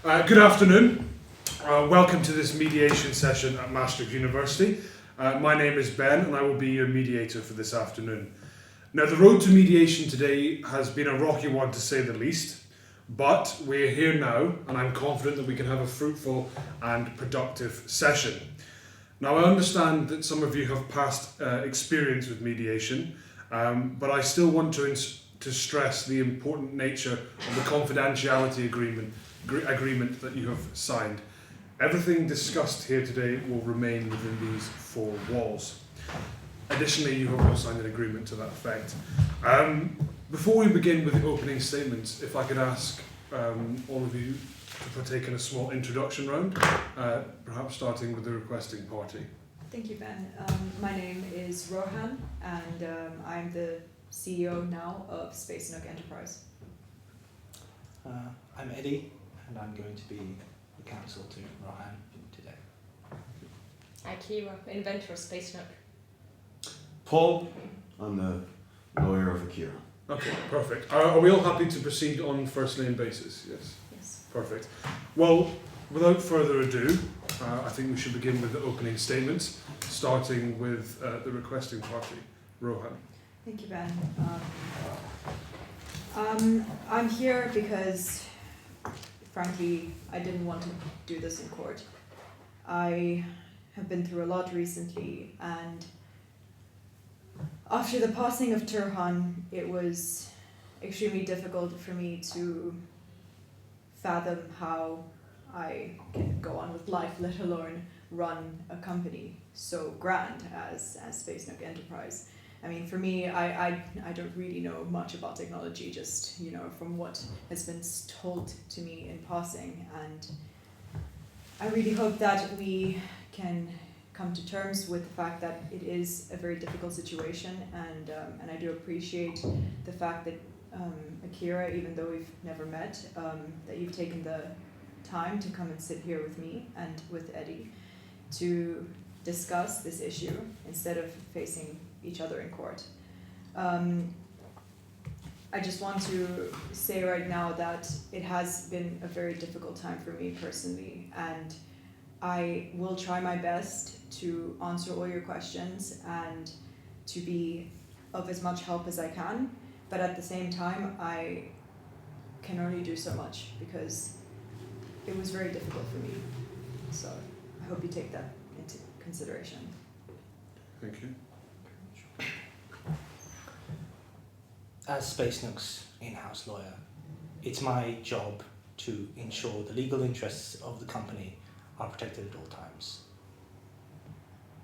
Good afternoon. Welcome to this mediation session at Maastricht University. My name is Ben and I will be your mediator for this afternoon. Now, the road to mediation today has been a rocky one to say the least, but we're here now and I'm confident that we can have a fruitful and productive session. Now, I understand that some of you have past experience with mediation, but I still want to stress the important nature of the confidentiality agreement that you have signed. Everything discussed here today will remain within these four walls. Additionally, you have all signed an agreement to that effect. Before we begin with the opening statements, if I could ask all of you to partake in a small introduction round, perhaps starting with the requesting party. Thank you, Ben. My name is Rohan, and I'm the CEO now of Spacenook Enterprise. I'm Eddie, and I'm going to be the counsel to Rohan today. Akira, inventor of Spacenook. Paul, I'm the lawyer of Akira. Okay, perfect. Are we all happy to proceed on first name basis? Yes. Yes. Perfect. Well, without further ado, I think we should begin with the opening statements, starting with the requesting party, Rohan. Thank you, Ben. I'm here because, frankly, I didn't want to do this in court. I have been through a lot recently, and after the passing of Turhan, it was extremely difficult for me to fathom how I can go on with life, let alone run a company so grand as Spacenook Enterprise. I mean, for me, I don't really know much about technology, just, from what has been told to me in passing. And I really hope that we can come to terms with the fact that it is a very difficult situation. And I do appreciate the fact that Akira, even though we've never met, that you've taken the time to come and sit here with me and with Eddie to discuss this issue instead of facing each other in court. I just want to say right now that it has been a very difficult time for me personally, and I will try my best to answer all your questions and to be of as much help as I can, but at the same time I can only do so much because it was very difficult for me. So I hope you take that into consideration. Thank you. As Spacenook's in-house lawyer, it's my job to ensure the legal interests of the company are protected at all times.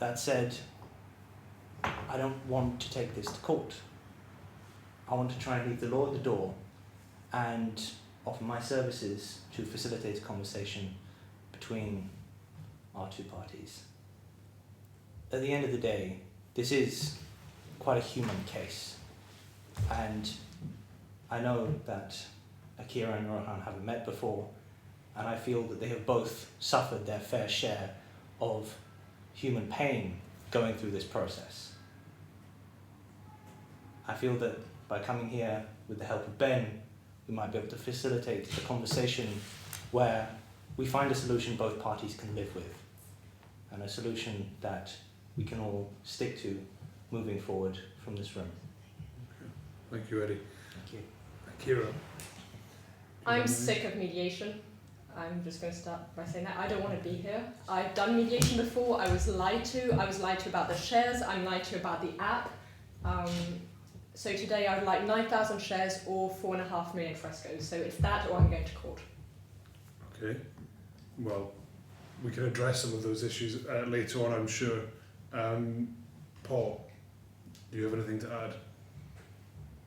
That said, I don't want to take this to court. I want to try and leave the law at the door and offer my services to facilitate a conversation between our two parties. At the end of the day, this is quite a human case. And I know that Akira and Rohan haven't met before, and I feel that they have both suffered their fair share of human pain going through this process. I feel that by coming here with the help of Ben, we might be able to facilitate a conversation where we find a solution both parties can live with, and a solution that we can all stick to moving forward from this room. Thank you, Eddie. Thank you. Akira. I'm sick of mediation. I'm just going to start by saying that. I don't want to be here. I've done mediation before. I was lied to. I was lied to about the shares. I'm lied to about the app. So today I would like 9,000 shares or 4.5 million frescoes. So it's that or I'm going to court. Okay. Well, we can address some of those issues later on, I'm sure. Paul, do you have anything to add?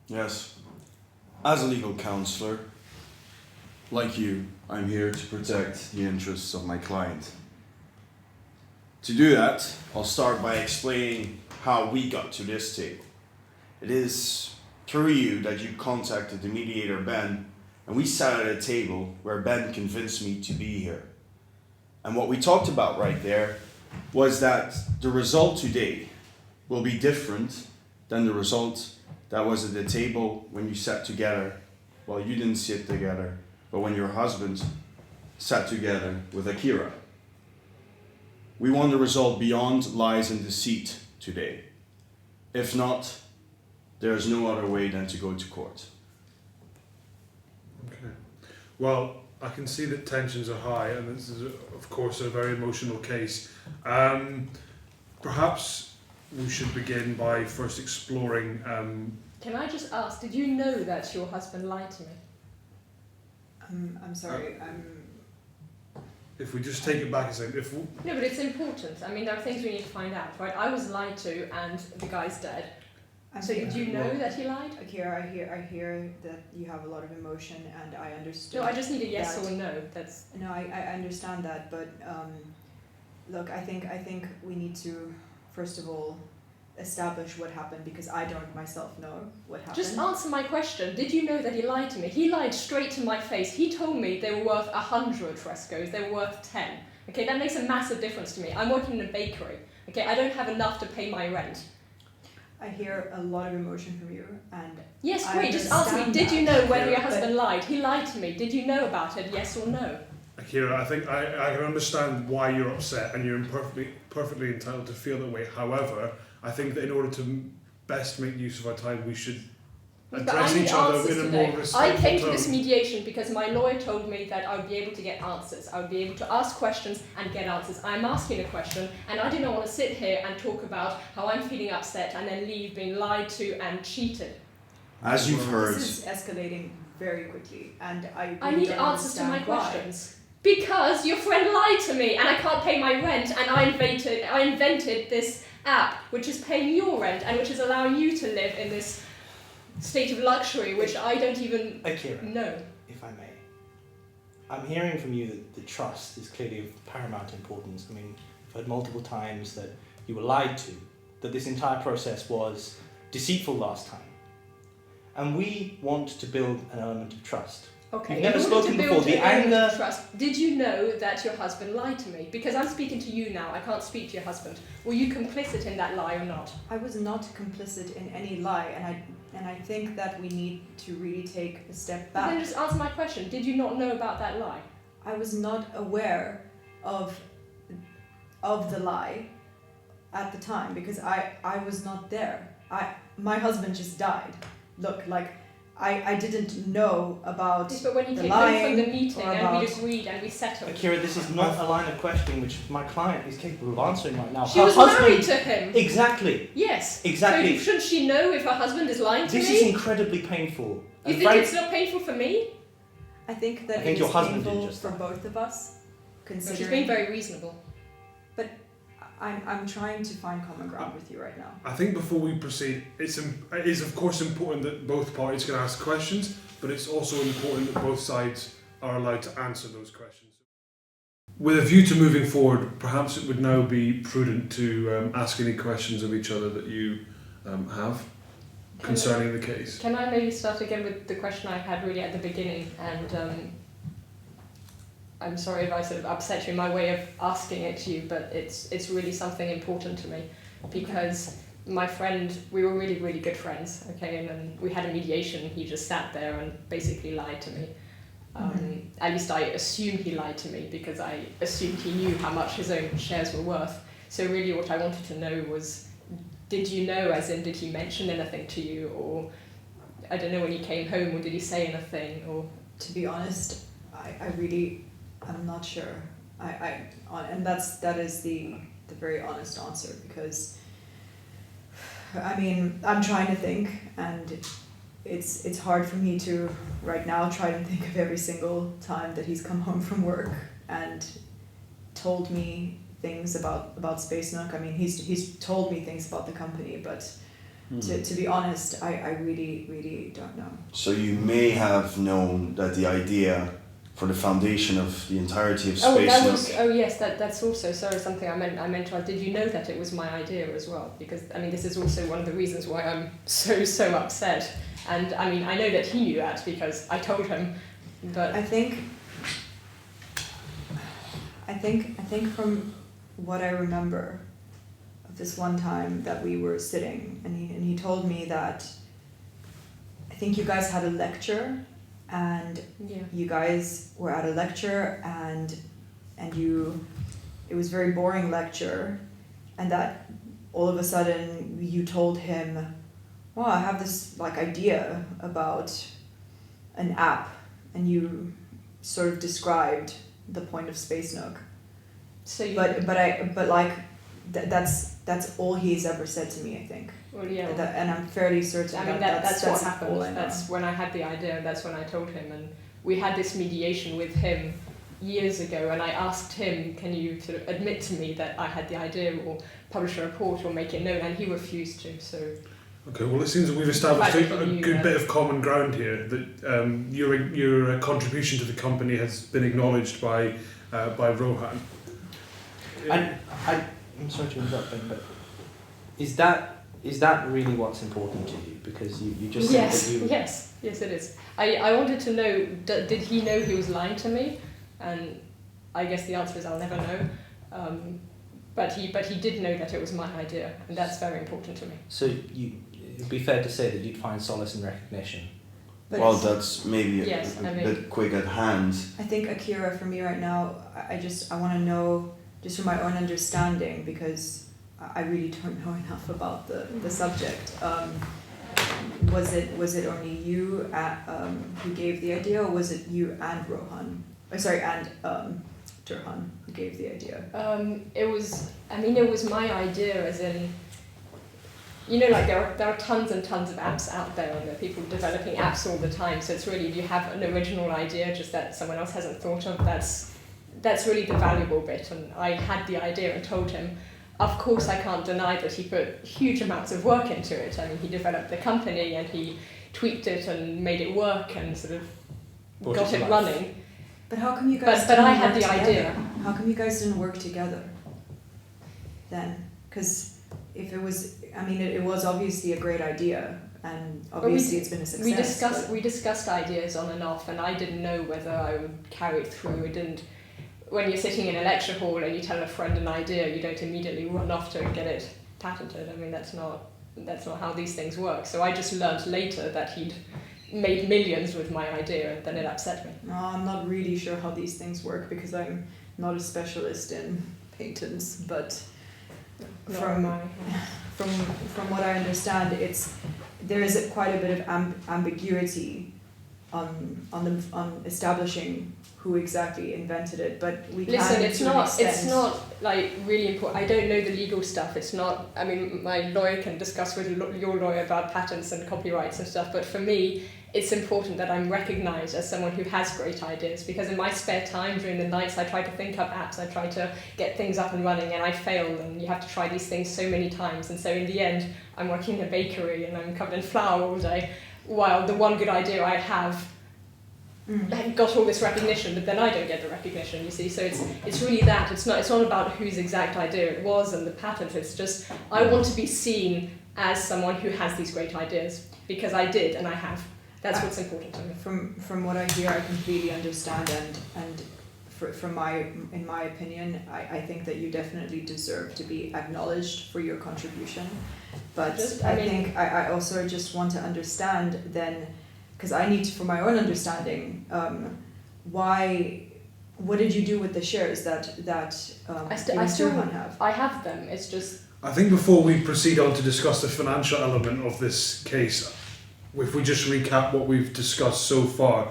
Yes. As a legal counsellor, like you, I'm here to protect the interests of my client. To do that, I'll start by explaining how we got to this table. It is through you that you contacted the mediator Ben, and we sat at a table where Ben convinced me to be here. And what we talked about right there was that the result today will be different than the result that was at the table when you sat together. Well, you didn't sit together, but when your husband sat together with Akira. We want a result beyond lies and deceit today. If not, there is no other way than to go to court. Okay. Well, I can see that tensions are high, and this is, of course, a very emotional case. Perhaps we should begin by first exploring. Can I just ask, did you know that your husband lied to me? I'm sorry. If we just take it back a second, No, but it's important. I mean, there are things we need to find out, right? I was lied to, and the guy's dead. So did you know that he lied? Akira, I hear that you have a lot of emotion, and I understand. No, I just need a yes that. or no. That's No, I understand that, but look, I think we need to first of all establish what happened, because I don't myself know what happened. Just answer my question. Did you know that he lied to me? He lied straight to my face. He told me they were worth 100 frescoes. They were worth 10. Okay, that makes a massive difference to me. I'm working in a bakery. Okay, I don't have enough to pay my rent. I hear a lot of emotion from you, and Yes, I great. Just answer me. understand Did you that, know whether yeah, your husband lied? He lied to me. Did you know about it? Yes or no? Akira, I think I can understand why you're upset, and you're perfectly entitled to feel that way. However, I think that in order to best make use of our time, we should But address I need each other answers in a today. more I respectful came to tone. this mediation because my lawyer told me that I would be able to get answers. I would be able to ask questions and get answers. I'm asking a question, and I do not want to sit here and talk about how I'm feeling upset and then leave being lied to and cheated. As you've heard, this is escalating very quickly, and I I really need don't answers to my understand why. questions. Because your friend lied to me and I can't pay my rent, and I invented this app which is paying your rent and which is allowing you to live in this state of luxury which I don't even Akira, know. if I may, I'm hearing from you that the trust is clearly of paramount importance. I mean, I've heard multiple times that you were lied to, that this entire process was deceitful last time. And we want to build an element of trust. Okay, You've never in order spoken to build before. The an element of anger- trust, did you know that your husband lied to me? Because I'm speaking to you now, I can't speak to your husband. Were you complicit in that lie or not? I was not complicit in any lie, and I think that we need to really take a step But then back. just answer my question, did you not know about that lie? I was not aware of the lie at the time, because I was not there. My husband just died. Look, like I didn't know about Yes, but when he the came home from lying the meeting or and we about- agreed and we settled. Akira, this is not a line of questioning which my client is capable of answering right now. She Her was husband- married to him. Exactly. Yes. Exactly. So shouldn't she know if her husband is lying to This me? is incredibly painful. You And think frank- it's not painful for me? I think that I think it your is husband did painful just for that. both of us, No, she's considering being very reasonable. I'm trying to find common ground with you right now. I think before we proceed, it is of course important that both parties can ask questions, but it's also important that both sides are allowed to answer those questions. With a view to moving forward, perhaps it would now be prudent to ask any questions of each other that you have concerning the case. Can I maybe start again with the question I had really at the beginning, and I'm sorry if I sort of upset you in my way of asking it to you, but it's really something important to me, because my friend, we were really, really good friends, okay, and then we had a mediation, he just sat there and basically lied to me. At least I assumed he lied to me, because I assumed he knew how much his own shares were worth. So really what I wanted to know was, did you know, as in did he mention anything to you, or I don't know, when he came home, or did he say anything, or... To be honest, I'm not sure. And that is the very honest answer, because I mean, I'm trying to think, and it's hard for me to right now try to think of every single time that he's come home from work and told me things about Spacenook. I mean, he's told me things about the company, but to be honest, I really, really don't know. so you may have known that the idea for the foundation of the entirety of Oh, that Spacenook. was. Oh, yes. That's also something I meant to ask. Did you know that it was my idea as well? Because I mean, this is also one of the reasons why I'm so upset. And I mean, I know that he knew that because I told him. But I think from what I remember of this one time that we were sitting, and he told me that I think you guys had a lecture, and Yeah. you guys were at a lecture, and it was a very boring lecture, and that all of a sudden you told him, "Oh, I have this like idea about an app," and you sort of described the point of Spacenook. So you. But like that's all he's ever said to me, I think. Well, yeah. And I'm fairly certain I mean, that's what all I happened. know. That's when I had the idea, and that's when I told him. And we had this mediation with him years ago, and I asked him, can you sort of admit to me that I had the idea, or publish a report, or make it known, and he refused to, so... Okay, well, it seems that we've established a good bit of common ground here, that your contribution to the company has been acknowledged by Rohan. And I'm sorry to interrupt, Ben, but is that really what's important to you? Because you just said Yes, that you... yes, it is. I wanted to know, did he know he was lying to me? And I guess the answer is I'll never know. But he did know that it was my idea, and that's very important to me. So it'd be fair to say that you'd find solace in recognition. But Well, that's maybe Yes, a I mean- bit quick at hand. I think, Akira, for me right now, I want to know, just from my own understanding, because I really don't know enough about the subject. Was it only you who gave the idea, or was it you and Rohan? And Turhan who gave the idea? It was my idea, as in, like there are tons and tons of apps out there, and there are people developing apps all the time. So it's really, if you have an original idea just that someone else hasn't thought of, that's really the valuable bit. And I had the idea and told him. Of course, I can't deny that he put huge amounts of work into it. I mean, he developed the company, and he tweaked it and made it work and sort of got it running. But how come you guys? But didn't I had work the together? idea. How come you guys didn't work together? Then, because if it was, it was obviously a great idea, and obviously it's been a success. We discussed ideas on and off, and I didn't know whether I would carry it through. It didn't. When you're sitting in a lecture hall and you tell a friend an idea, you don't immediately run off to get it patented. I mean, that's not how these things work. So I just learnt later that he'd made millions with my idea, and then it upset me. No, I'm not really sure how these things work, because I'm not a specialist in patents, but from what I understand, there is quite a bit of ambiguity on establishing who exactly invented it, but we can. Listen, it's not like really important. I don't know the legal stuff. It's not. I mean, my lawyer can discuss with your lawyer about patents and copyrights and stuff. But for me, it's important that I'm recognised as someone who has great ideas. Because in my spare time during the nights, I try to think up apps. I try to get things up and running, and I fail. And you have to try these things so many times. And so in the end, I'm working in a bakery and I'm covered in flour all day, while the one good idea I have got all this recognition, but then I don't get the recognition, you see. So it's really that. It's not about whose exact idea it was and the patent. It's just I want to be seen as someone who has these great ideas, because I did and I have. That's what's important to me. From what I hear, I completely understand, and in my opinion, I think that you definitely deserve to be acknowledged for your contribution. But I also just want to understand then, because I need to, for my own understanding, what did you do with the shares that I you still have? I have them. It's just. I think before we proceed on to discuss the financial element of this case, if we just recap what we've discussed so far,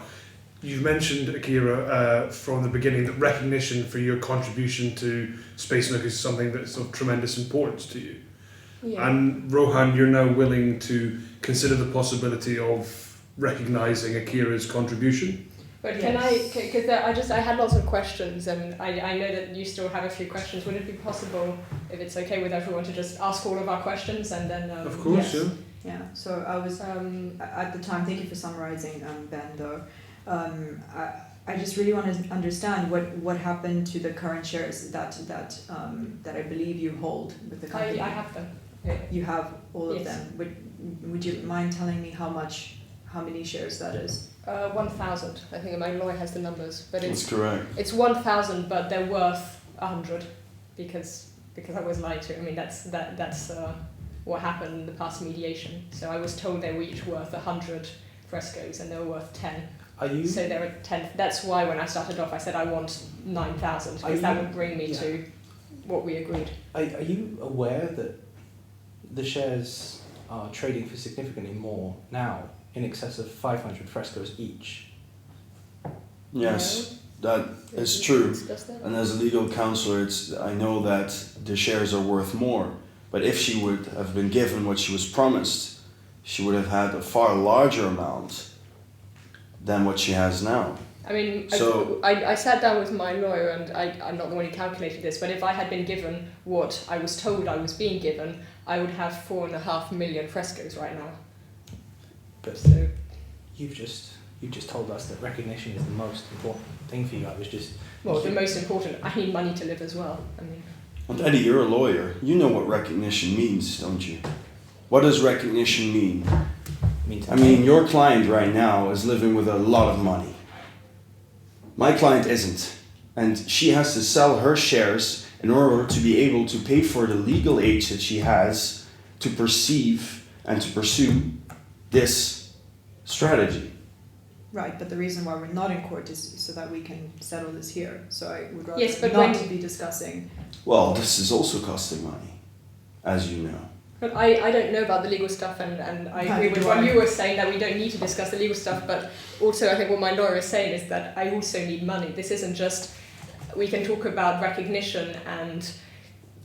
you've mentioned, Akira, from the beginning, that recognition for your contribution to Spacenook is something that's of tremendous importance to you. Yeah. And Rohan, you're now willing to consider the possibility of recognising Akira's contribution. But Yes. can I? Because I had lots of questions, and I know that you still have a few questions. Would it be possible, if it's okay with everyone, to just ask all of our questions and then? Of course, yes. yeah. Yeah. So I was at the time. Thank you for summarising, Ben. Though, I just really want to understand what happened to the current shares that I believe you hold with the company. I have them. Yeah. You have all of Yes. them. Would you mind telling me how many shares that is? 1,000. I think my lawyer has the numbers, but That's correct. it's 1,000, but they're worth 100 because I was lied to. I mean, that's what happened in the past mediation. So I was told they were each worth 100 frescoes, and they were worth 10. Are you? So there are 10. That's why when I started off, I said I want 9,000 because that would bring me to what we agreed. Are you aware that the shares are trading for significantly more now, in excess of 500 frescoes each? Yes, that No? is Did we true. discuss that? And as a legal counselor, I know that the shares are worth more. But if she would have been given what she was promised, she would have had a far larger amount than what she has now. I mean, So- I sat down with my lawyer, and I'm not the one who calculated this, but if I had been given what I was told I was being given, I would have 4.5 million frescoes right now. But So you've just told us that recognition is the most important thing for you. I was just well, the most important, I need money to live as well. I mean, And Eddie, you're a lawyer. You know what recognition means, don't you? What does recognition mean? I mean, your client right now is living with a lot of money. My client isn't. And she has to sell her shares in order to be able to pay for the legal aid that she has to perceive and to pursue this strategy. Right, but the reason why we're not in court is so that we can settle this here. So I would rather Yes, but not when- to be discussing. Well, this is also costing money, as you know. but I don't know about the legal stuff, and I Neither agree with do what I. you were saying, that we don't need to discuss the legal stuff, but also I think what my lawyer is saying is that I also need money. This isn't just, we can talk about recognition and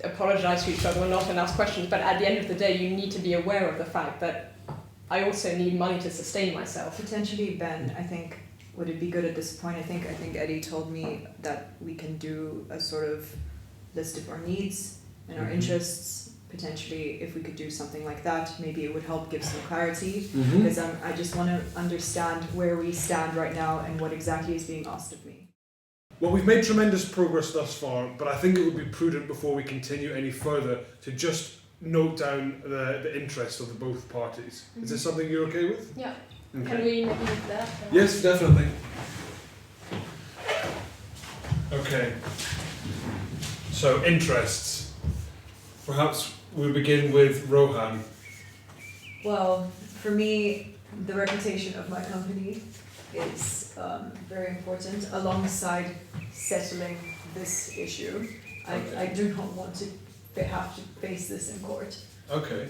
apologise to each other or not and ask questions, but at the end of the day you need to be aware of the fact that I also need money to sustain myself. Potentially, Ben, I think, would it be good at this point? I think Eddie told me that we can do a sort of list of our needs and our interests. Potentially, if we could do something like that, maybe it would help give some clarity. Because I just want to understand where we stand right now and what exactly is being asked of me. Well, we've made tremendous progress thus far, but I think it would be prudent before we continue any further to just note down the interest of the both parties. Is this something you're okay with? Yeah. Okay. Can we maybe move that? Yes, definitely. Okay. So, interests. Perhaps we begin with Rohan. Well, for me, the reputation of my company is very important alongside settling this issue. Okay. I do not want to have to face this in court. Okay.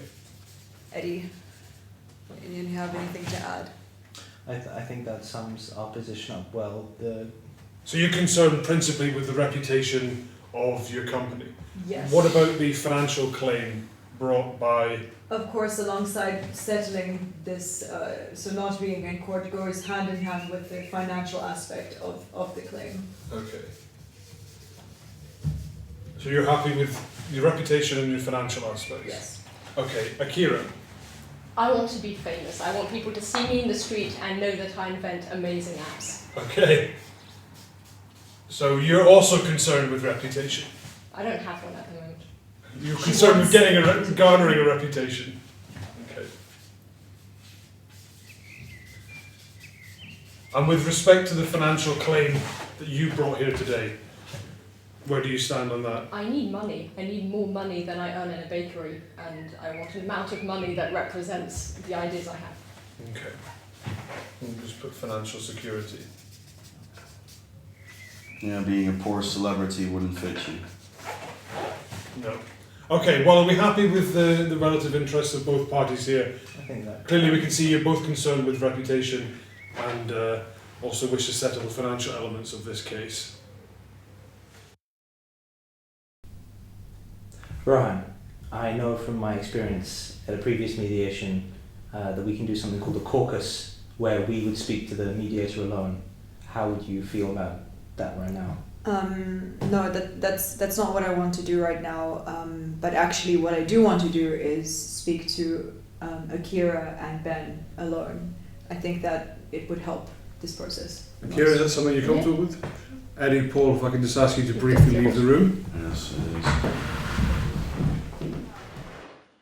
Eddie, do you have anything to add? I think that sums our position up well. So you're concerned principally with the reputation of your company. Yes. What about the financial claim brought by... Of course, alongside settling this, so not being in court goes hand in hand with the financial aspect of the claim. Okay. So you're happy with your reputation and your financial aspects? Yes. Okay, Akira. I want to be famous. I want people to see me in the street and know that I invent amazing apps. Okay. So you're also concerned with reputation? I don't have one at the moment. You're concerned with getting garnering a reputation? Okay. And with respect to the financial claim that you brought here today, where do you stand on that? I need money. I need more money than I earn in a bakery, and I want an amount of money that represents the ideas I have. Okay. We'll just put financial security. Yeah, being a poor celebrity wouldn't fit you. No. Okay, well, are we happy with the relative interests of both parties here? I think that Clearly we can see you're both concerned with reputation and also wish to settle the financial elements of this case. Rohan, I know from my experience at a previous mediation that we can do something called a caucus, where we would speak to the mediator alone. How would you feel about that right now? No, that's not what I want to do right now. But actually, what I do want to do is speak to Akira and Ben alone. I think that it would help this process. Akira, is that something you're comfortable with? Eddie, Paul, if I can just ask you to briefly leave the room. Yes, it is.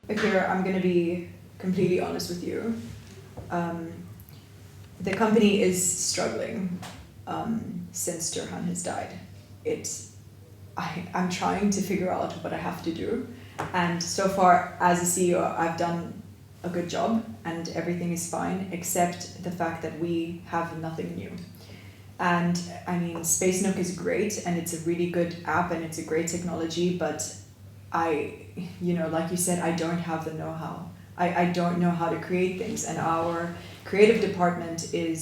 Akira, I'm going to be completely honest with you. The company is struggling since Turhan has died. I'm trying to figure out what I have to do. And so far, as a CEO, I've done a good job and everything is fine, except the fact that we have nothing new. And I mean, Spacenook is great and it's a really good app and it's a great technology, but like you said, I don't have the know-how. I don't know how to create things, and our creative department they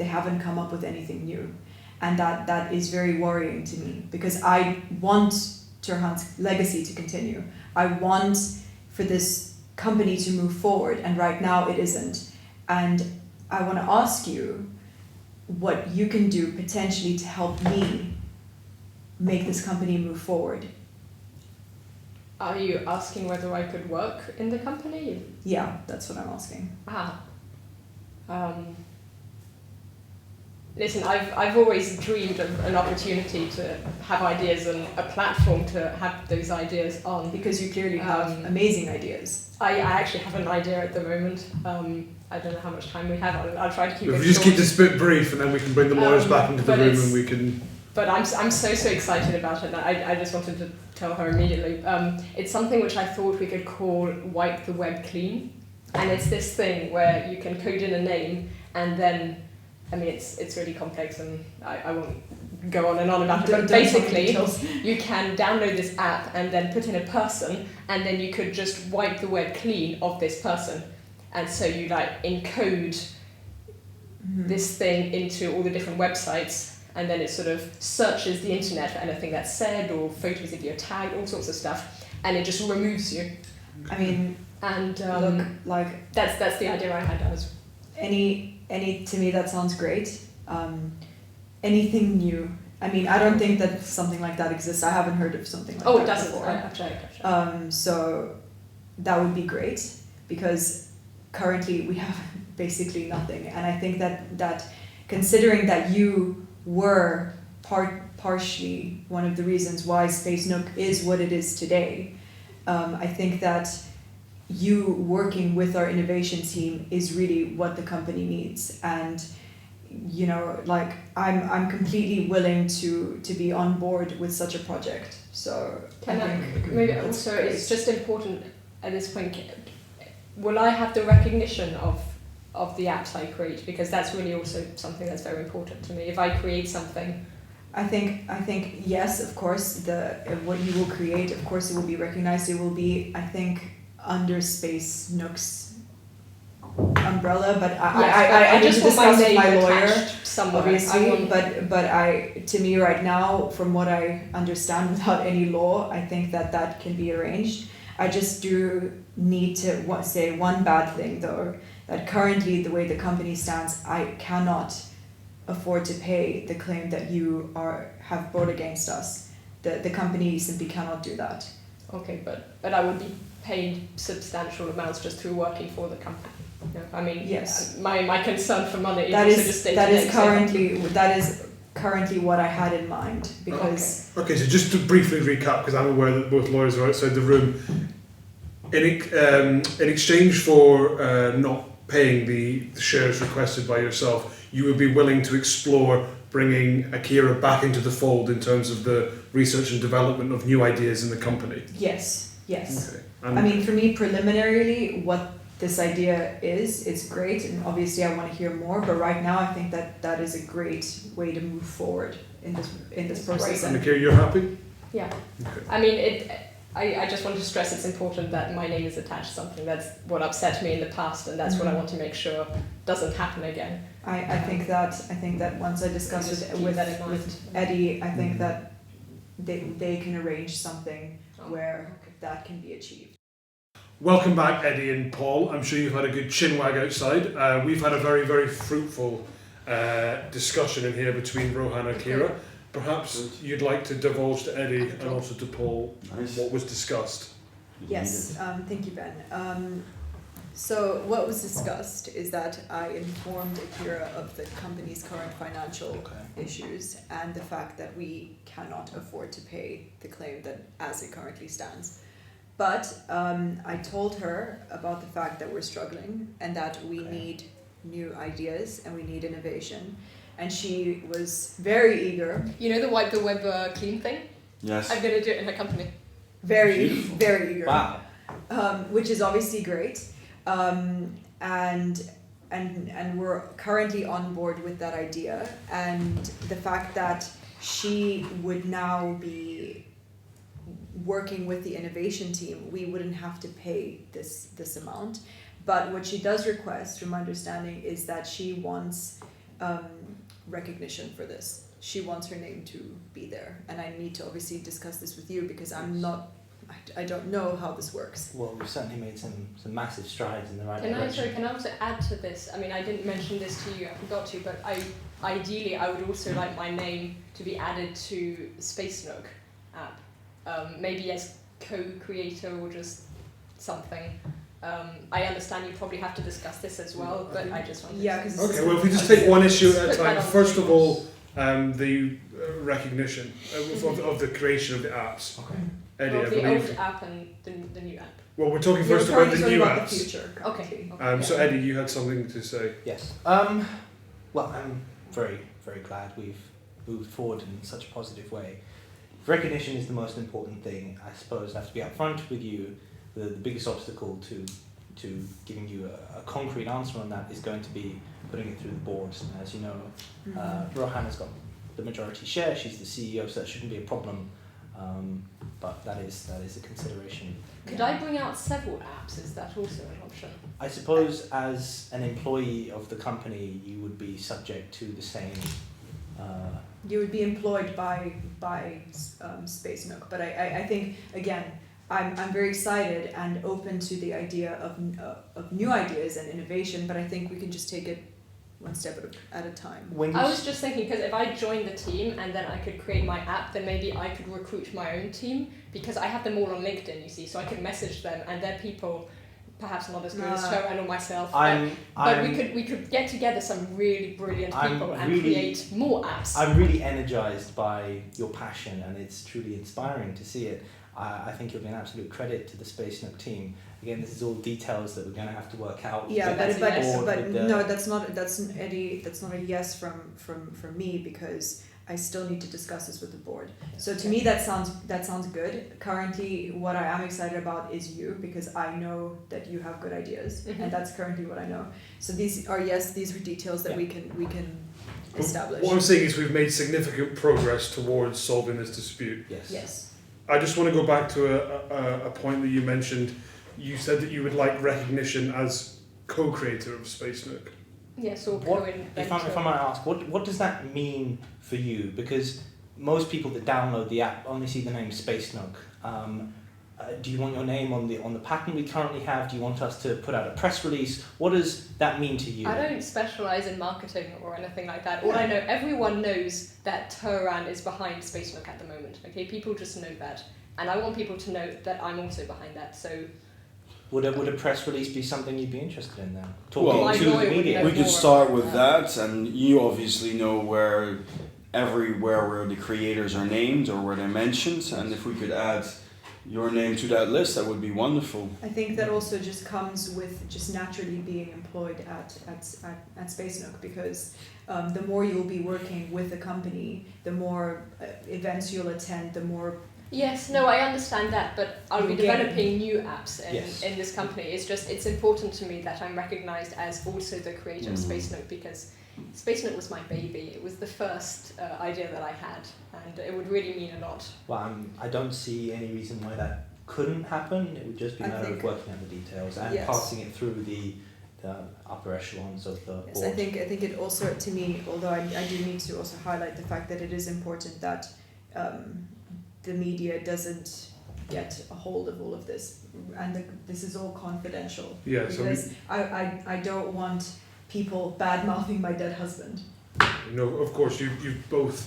haven't come up with anything new. And that is very worrying to me, because I want Turhan's legacy to continue. I want for this company to move forward, and right now it isn't. And I want to ask you what you can do potentially to help me make this company move forward. Are you asking whether I could work in the company? Yeah, that's what I'm asking. Listen, I've always dreamed of an opportunity to have ideas and a platform to have those ideas on. Because you clearly have amazing ideas. I actually have an idea at the moment. I don't know how much time we have. I'll try to keep it If we just short. keep this bit brief, and then we can bring the lawyers back into the room and we can... But I'm so excited about it that I just wanted to tell her immediately. It's something which I thought we could call Wipe the Web Clean. And it's this thing where you can code in a name and then, it's really complex and I won't go on and on about it, but basically you can download this app and then put in a person, and then you could just wipe the web clean of this person. And so you encode this thing into all the different websites, and then it sort of searches the internet for anything that's said or photos if you're tagged, all sorts of stuff, and it just removes you. And look, that's the idea I had. To me that sounds great. Anything new. I don't think that something like that exists. I haven't heard of something like that. Oh, it doesn't. Before. I've checked. So that would be great, because currently we have basically nothing. And I think that considering that you were partially one of the reasons why Spacenook is what it is today, I think that you working with our innovation team is really what the company needs. And I'm completely willing to be on board with such a project. So maybe also it's just important at this point, will I have the recognition of the apps I create? Because that's really also something that's very important to me. If I create something, I think yes, of course, what you will create, of course, it will be recognized. It will be, I think, under Spacenook's umbrella, but I need to discuss with my lawyer, obviously. But to me right now, from what I understand, without any law, I think that can be arranged. I just do need to say one bad thing though, that currently the way the company stands, I cannot afford to pay the claim that you have brought against us. The company simply cannot do that. Okay, but I would be paid substantial amounts just through working for the company. Yes. My concern for money is also just that is currently what I had in mind, because Okay, so just to briefly recap, because I'm aware that both lawyers are outside the room. In exchange for not paying the shares requested by yourself, you would be willing to explore bringing Akira back into the fold in terms of the research and development of new ideas in the company? Yes. Okay. For me, preliminarily, what this idea is, it's great, and obviously I want to hear more, but right now I think that is a great way to move forward in this process. And Akira, you're happy? Yeah. Okay. I just want to stress it's important that my name is attached to something. That's what upset me in the past, and that's what I want to make sure doesn't happen again. I think that once I discuss with Eddie, I think that they can arrange something where that can be achieved. Welcome back, Eddie and Paul. I'm sure you've had a good chinwag outside. We've had a very, very fruitful discussion in here between Rohan and Akira. Perhaps you'd like to divulge to Eddie and also to Paul what was discussed. Yes, thank you, Ben. So what was discussed is that I informed Akira of the company's current financial issues and the fact that we cannot afford to pay the claim that as it currently stands. But I told her about the fact that we're struggling and that we need new ideas and we need innovation. And she was very eager. You know the wipe the web clean thing? Yes. I'm going to do it in her company. Very, very eager. Wow. which is obviously great. And we're currently on board with that idea, and the fact that she would now be working with the innovation team, we wouldn't have to pay this amount. But what she does request, from my understanding, is that she wants recognition for this. She wants her name to be there, and I need to obviously discuss this with you because I don't know how this works. Well, we've certainly made some massive strides in the right Can direction. I also add to this? I mean, I didn't mention this to you, I forgot to, but ideally I would also like my name to be added to Spacenook app. Maybe as co-creator or just something. I understand you probably have to discuss this as well, but I just wanted to... Because Okay, well, if we just take one issue at a Put that time. on First the of all, the recognition of the creation of the apps. Okay. Eddie, Well, I the believe. old app and the new app. Well, we're talking You're first about currently the new talking about apps. the future. Okay. So Eddie, you had something to say. Yes. Well, I'm very, very glad we've moved forward in such a positive way. Recognition is the most important thing. I suppose I have to be upfront with you. The biggest obstacle to giving you a concrete answer on that is going to be putting it through the board. As you know, Rohan has got the majority share. She's the CEO, so that shouldn't be a problem. But that is a consideration. Could I bring out several apps? Is that also an option? I suppose as an employee of the company, you would be subject to the same. You would be employed by Spacenook, but I think again, I'm very excited and open to the idea of new ideas and innovation, but I think we can just take it one step at a time. I was just thinking, because if I joined the team and then I could create my app, then maybe I could recruit my own team, because I have them all on LinkedIn, you see, so I could message them, and they're people perhaps not as good as Toran or myself, but we could get together some really brilliant people and create more apps. I'm really energized by your passion, and it's truly inspiring to see it. I think you'll be an absolute credit to the Spacenook team. Again, this is all details that we're going to have to work out. Yeah, but no, that's not Eddie. That's not a yes from me, because I still need to discuss this with the board. So to me, that sounds good. Currently, what I am excited about is you, because I know that you have good ideas, and that's currently what I know. So these are details that we can establish. What I'm saying is we've made significant progress towards solving this dispute. Yes. I just want to go back to a point that you mentioned. You said that you would like recognition as co-creator of Spacenook. Yes, or if I might ask, what does that mean for you? Because most people that download the app only see the name Spacenook. Do you want your name on the patent we currently have? Do you want us to put out a press release? What does that mean to you? I don't specialise in marketing or anything like that. All I know, everyone knows that Toran is behind Spacenook at the moment. Okay, people just know that, and I want people to know that I'm also behind that. So. Would a press release be something you'd be interested in then? Well, Talking to the media? We could start with that, and you obviously know where everywhere where the creators are named or where they're mentioned, and if we could add your name to that list, that would be wonderful. I think that also just comes with just naturally being employed at Spacenook, because the more you'll be working with the company, the more events you'll attend, the more. Yes, no, I understand that, but I'll be developing new apps in this company. It's important to me that I'm recognised as also the creator of Spacenook, because Spacenook was my baby. It was the first idea that I had, and it would really mean a lot. Well, I don't see any reason why that couldn't happen. It would just be a matter of working out the details and passing it through the upper echelons of the board. I think it also, to me, although I do need to also highlight the fact that it is important that the media doesn't get a hold of all of this, and this is all confidential. Yeah, because I don't want people bad-mouthing my dead husband. No, of course, you both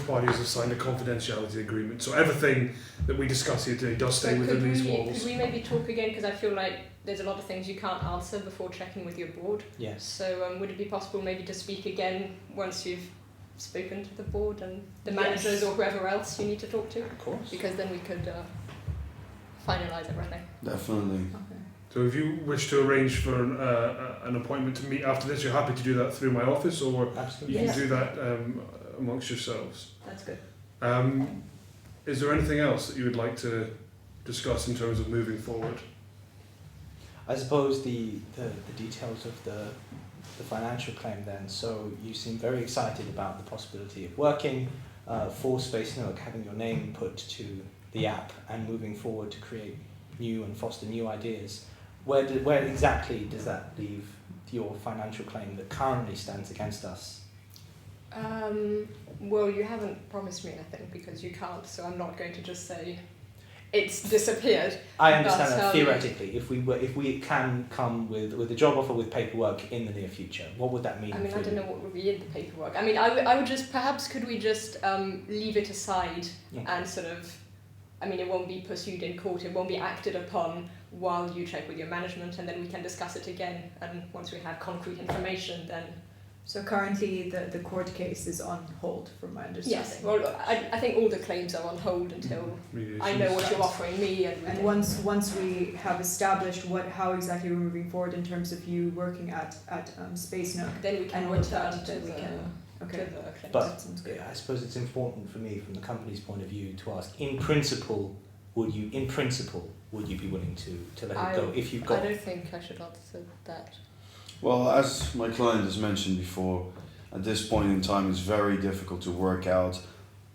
parties have signed a confidentiality agreement, so everything that we discuss here today does stay within these walls. Could we maybe talk again, because I feel like there's a lot of things you can't answer before checking with your board. Yes. So would it be possible maybe to speak again once you've spoken to the board and the managers or whoever else you need to talk to? Of course. Because then we could finalise everything. Definitely. Okay. So if you wish to arrange for an appointment to meet after this, you're happy to do that through my office, or Absolutely. you can do that amongst yourselves. That's good. Is there anything else that you would like to discuss in terms of moving forward? I suppose the details of the financial claim then. So you seem very excited about the possibility of working for Spacenook, having your name put to the app and moving forward to create new and foster new ideas. Where exactly does that leave your financial claim that currently stands against us? Well, you haven't promised me anything because you can't, so I'm not going to just say it's disappeared. I understand But, that theoretically, if we can come with a job offer with paperwork in the near future, what would that mean? I mean, for I don't you? know what would be in the paperwork. I mean, I would just, perhaps could we just leave it aside and sort of, I mean, it won't be pursued in court, it won't be acted upon while you check with your management, and then we can discuss it again, and once we have concrete information, then... So currently the court case is on hold, from my understanding. Yes, well, I think all the claims are on hold until I know what you're offering me, And once we have established how exactly we're moving forward in terms of you working at Spacenook, then we can and return with that, to then we the can. Okay. to the claims. But That sounds good. I suppose it's important for me, from the company's point of view, to ask: in principle, would you be willing to let it go if you've got? I don't think I should answer that. Well, as my client has mentioned before, at this point in time it's very difficult to work out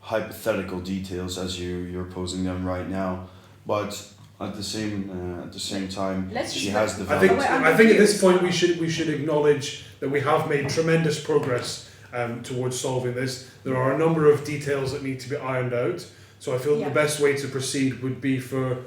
hypothetical details as you're posing them right now. But at the same time, Let's she just- has I developed. think I think at this point we should acknowledge that we have made tremendous progress towards solving this. There are a number of details that need to be ironed out. So I feel that the best way to proceed would be for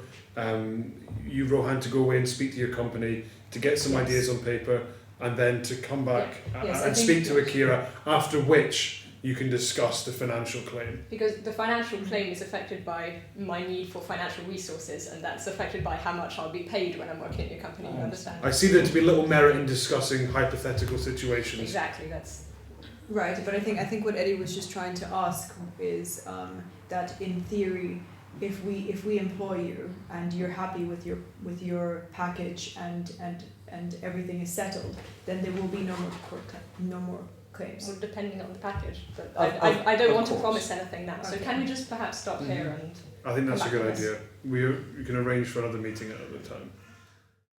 you, Rohan, to go away and speak to your company to get some ideas on paper, and then to come back Yes, I and think- speak to Akira, after which you can discuss the financial claim. Because the financial claim is affected by my need for financial resources, and that's affected by how much I'll be paid when I'm working at your company, you understand? I see there to be little merit in discussing hypothetical situations. Exactly, that's... Right, but I think what Eddie was just trying to ask is that in theory, if we employ you and you're happy with your package and everything is settled, then there will be no more claims. Well, depending on the package, but Of I don't want to course. promise anything now, so Okay. can we just perhaps stop here and... I think that's a Come back good on this. idea. We can arrange for another meeting at another time.